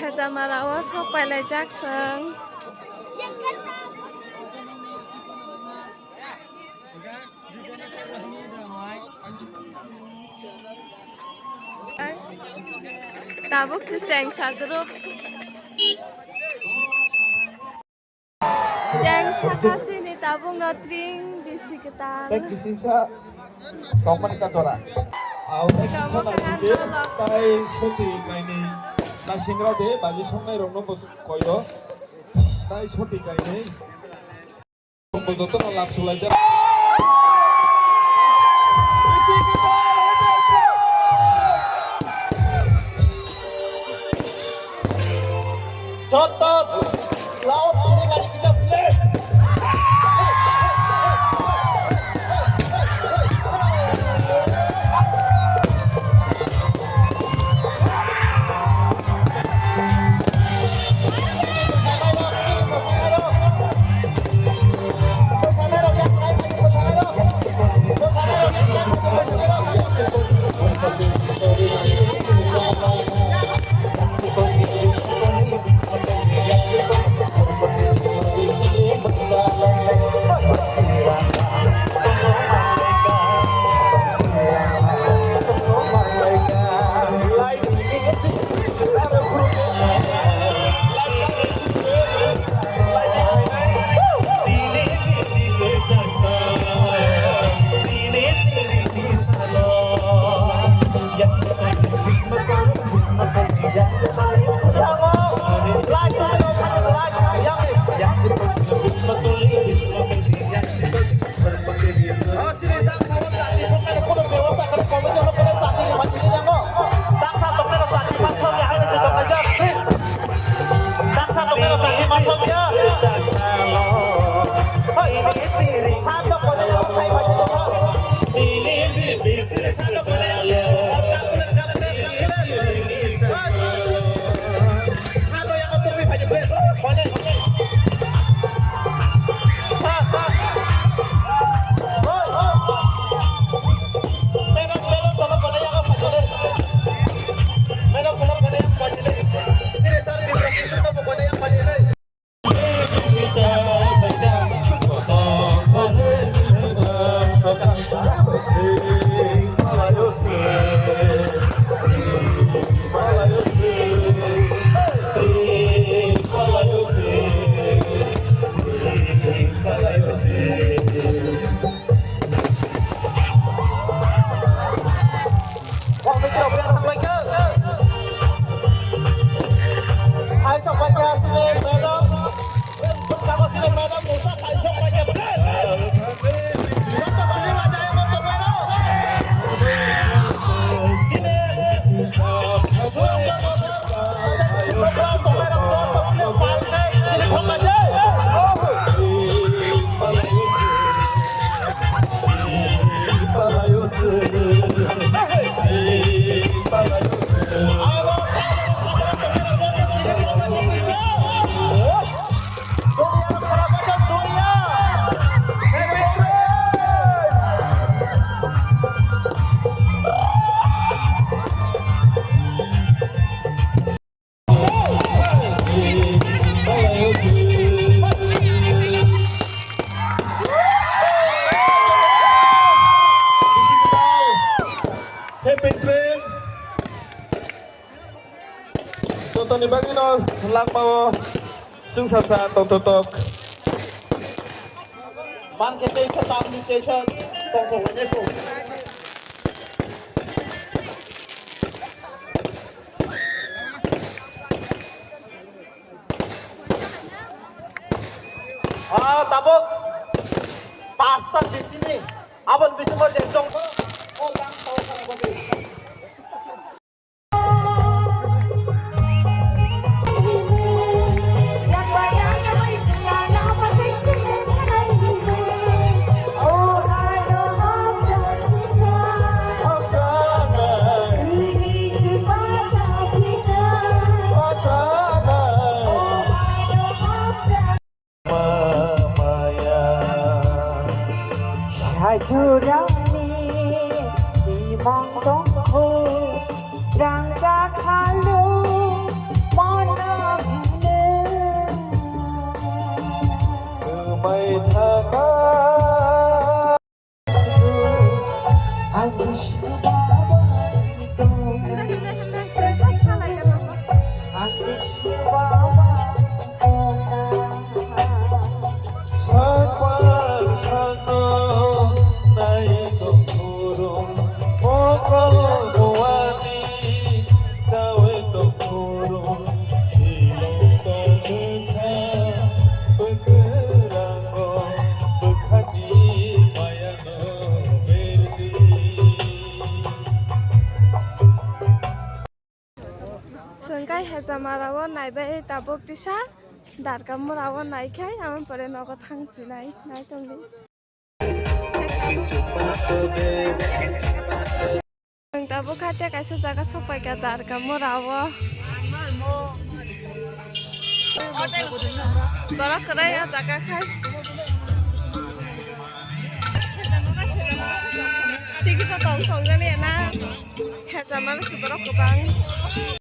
Khajamarawa sok pailai jaksang. Tabuk si Cheng Sadrup. Cheng sakasi ni tabung notring bisi ketan. Tek bisi sa tongman kita jora. Kamu kenal Tai soti kaini nasingra de bagi songai rono bos koyo. Tai soti kaini. Pembetul no lap sulajar. Contoh laut ini balik bisa play. Tonton bagi no lang mau sung sa tok. Man kita sa tam ni sa tong aja ko. Tabuk pasta di sini. Abang bisa mau jengcong ko. Oh lang tahu sana bagi. Jurani di mong tong khu rang ra kha lu mon kurung silomba bekha bekerango bekhani mayano berdi Sengkai hezamarawo naibai tabuk tisa darkamurawo naikai aman pore nogo thangchi nai tongli tabuk khate kaisa jaga sopai ka darkamurawo borok krai ya jaga khai tiki to tong thong jani na hezamar borok kubang